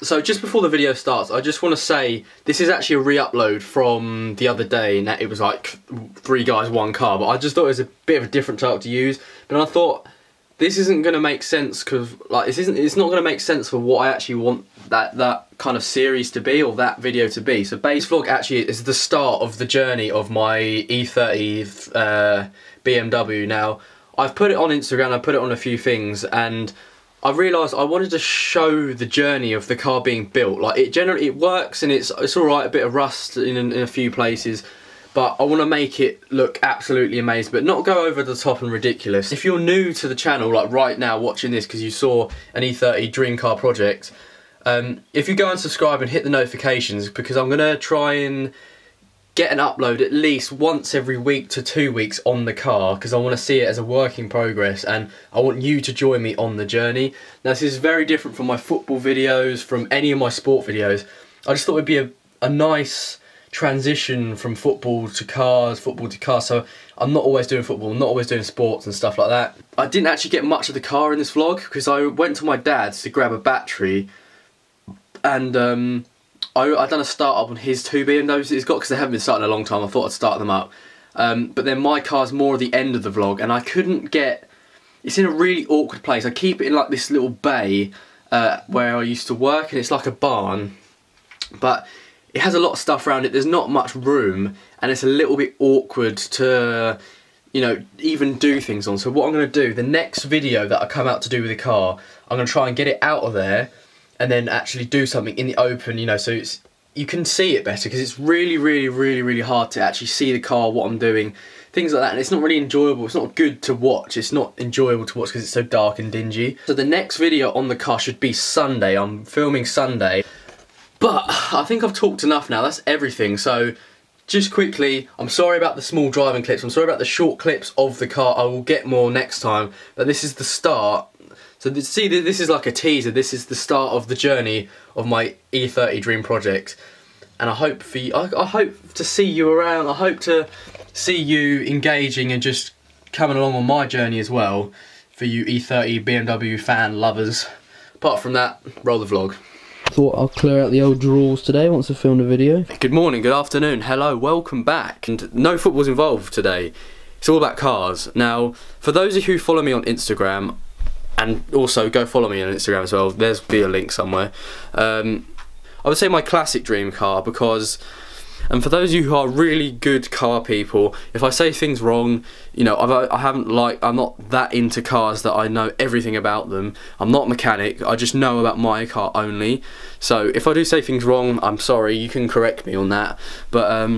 So just before the video starts, I just want to say this is actually a re-upload from the other day, and it was like 3 guys, 1 car, but I just thought it was a bit of a different title to use. But I thought this isn't going to make sense because like it's not going to make sense for what I actually want that kind of series to be, or that video to be. So base vlog actually is the start of the journey of my E30 BMW. Now I've put it on Instagram, I put it on a few things, and I realised I wanted to show the journey of the car being built. Like it works and it's alright, a bit of rust in a few places, but I want to make it look absolutely amazing, but not go over the top and ridiculous. If you're new to the channel, like right now watching this because you saw an E30 dream car project, if you go and subscribe and hit the notifications, because I'm going to try and get an upload at least once every week to 2 weeks on the car, because I want to see it as a work in progress and I want you to join me on the journey. Now this is very different from my football videos, from any of my sport videos. I just thought it'd be a nice transition from football to cars, so I'm not always doing football, I'm not always doing sports and stuff like that. I didn't actually get much of the car in this vlog because I went to my dad's to grab a battery, and I done a start up on his 2 BMWs he's got because they haven't been started in a long time. I thought I'd start them up, but then my car's more at the end of the vlog, and I couldn't get. It's in a really awkward place. I keep it in like this little bay where I used to work, and it's like a barn, but it has a lot of stuff around it. There's not much room, and it's a little bit awkward to, you know, even do things on. So what I'm going to do, the next video that I come out to do with the car, I'm going to try and get it out of there and then actually do something in the open, you know, so you can see it better, because it's really hard to actually see the car, what I'm doing, things like that, and it's not really enjoyable. It's not good to watch. It's not enjoyable to watch because it's so dark and dingy. So the next video on the car should be Sunday. I'm filming Sunday. But I think I've talked enough now, that's everything. So just quickly, I'm sorry about the small driving clips, I'm sorry about the short clips of the car, I will get more next time, but this is the start. So see, this is like a teaser, this is the start of the journey of my E30 dream project. And I hope I hope to see you around, I hope to see you engaging and just coming along on my journey as well, for you E30 BMW fan lovers. Apart from that, roll the vlog. Thought I'll clear out the old drawers today once I've filmed a video. Good morning, good afternoon, hello, welcome back. And no football's involved today. It's all about cars. Now, for those of you who follow me on Instagram, and also go follow me on Instagram as well, there's be a link somewhere. I would say my classic dream car, because, and for those of you who are really good car people, if I say things wrong, you know, I'm not that into cars that I know everything about them. I'm not a mechanic, I just know about my car only. So if I do say things wrong, I'm sorry, you can correct me on that. But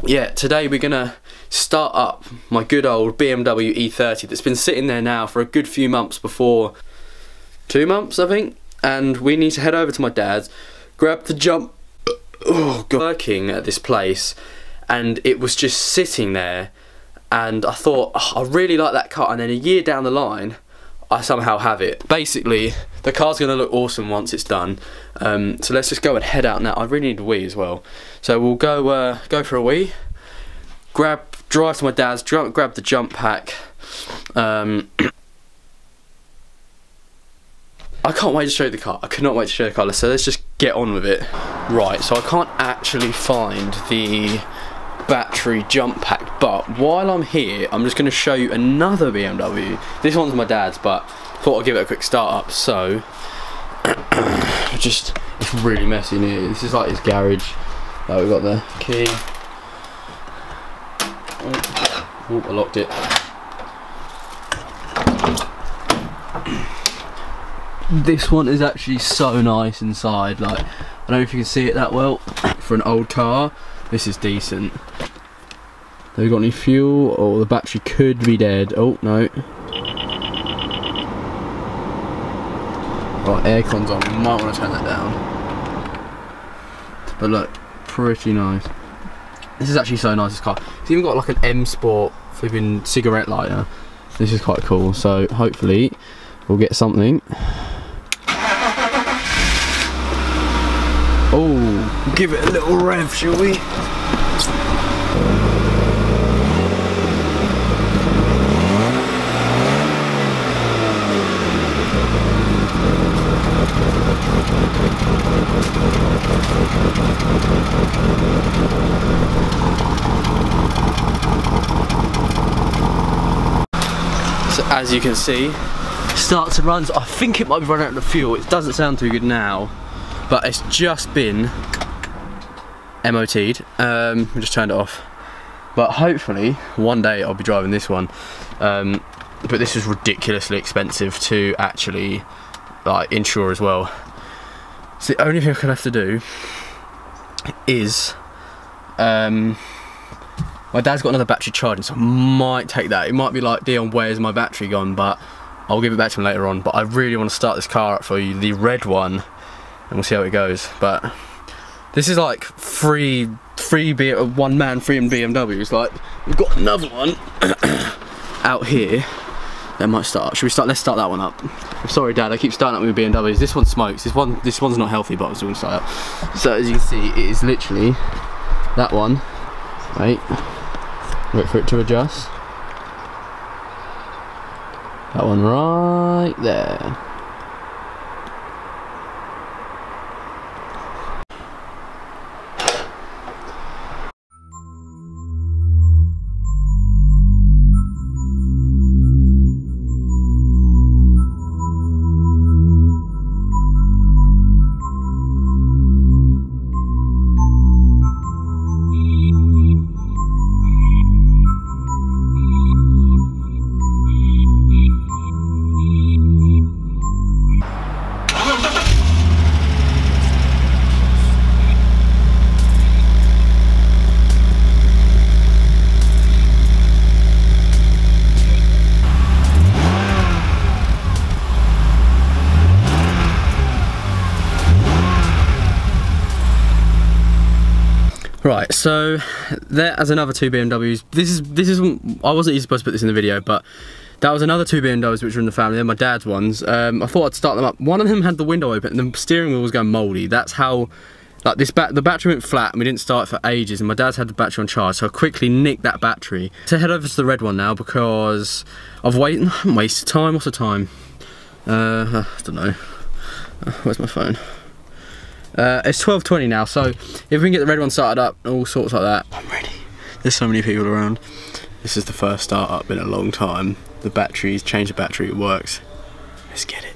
yeah, today we're gonna start up my good old BMW E30 that's been sitting there now for a good few months, before 2 months I think, and we need to head over to my dad's, grab the jump. Oh God. Working at this place, and it was just sitting there, and I thought, oh, I really like that car, and then a year down the line I somehow have it. Basically the car's gonna look awesome once it's done. So let's just go and head out now. I really need a wee as well, so we'll go for a wee, drive to my dad's, grab the jump pack. I can't wait to show you the car. I cannot wait to show you the car. So let's just get on with it. Right, so I can't actually find the battery jump pack, but while I'm here, I'm just going to show you another BMW. This one's my dad's, but thought I'd give it a quick start up. So, it's really messy in here. This is like his garage. We've got the key. Oh, I locked it. This one is actually so nice inside, like, I don't know if you can see it that well. For an old car, this is decent. Have we got any fuel? Oh, the battery could be dead. Oh, no. Right, aircon's on, we might want to turn that down. But look, pretty nice. This is actually so nice, this car. It's even got like an M Sport flipping cigarette lighter. This is quite cool, so hopefully we'll get something. Oh, give it a little rev, shall we? as you can see, starts and runs. I think it might be running out of fuel. It doesn't sound too good now, but it's just been MOT'd. We just turned it off. But hopefully, one day I'll be driving this one. But this is ridiculously expensive to actually like insure as well. So the only thing I could have to do is my dad's got another battery charging, so I might take that. It might be like, Deon, where's my battery gone? But I'll give it back to him later on. But I really want to start this car up for you, the red one, and we'll see how it goes. But this is like one man free in BMWs. Like, we've got another one out here that might start. Should we start? Let's start that one up. I'm sorry, Dad, I keep starting up with BMWs. This one smokes. This one's not healthy, but I'm still gonna start up. So as you can see, it is literally that one. Wait for it to adjust. That one right there. Right, so there's another two BMWs. This is I wasn't even supposed to put this in the video, but that was another two BMWs which were in the family. They're my dad's ones. I thought I'd start them up. One of them had the window open and the steering wheel was going mouldy. That's how, like, the battery went flat and we didn't start it for ages, and my dad's had the battery on charge, so I quickly nicked that battery. To head over to the red one now because I've wasted time. What's the time? I don't know. Where's my phone? It's 12:20 now, so if we can get the red one started up and all sorts like that, I'm ready. There's so many people around. This is the first start up in a long time. The batteries, change the battery, it works. Let's get it.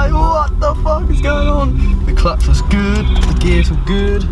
What the fuck is going on? The clutch was good, the gears were good.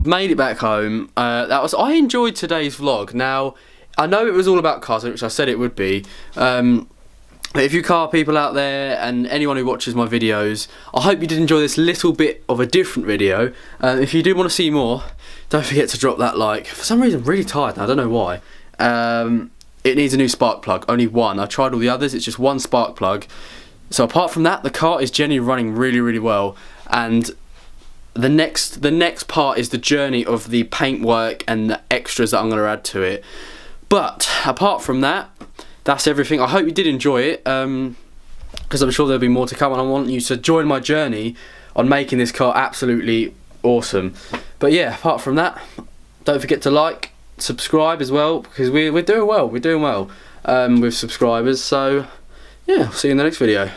Made it back home. I enjoyed today's vlog. Now, I know it was all about cars, which I said it would be. But if you car people out there and anyone who watches my videos, I hope you did enjoy this little bit of a different video. If you do want to see more, don't forget to drop that like. For some reason, I'm really tired now. I don't know why. It needs a new spark plug. Only one. I tried all the others. It's just one spark plug. So apart from that, the car is genuinely running really, really well. And the next part is the journey of the paintwork and the extras that I'm going to add to it. But apart from that, that's everything. I hope you did enjoy it, because I'm sure there'll be more to come, and I want you to join my journey on making this car absolutely awesome. But yeah, apart from that, don't forget to like, subscribe as well, because we're doing well. We're doing well with subscribers. So yeah, see you in the next video.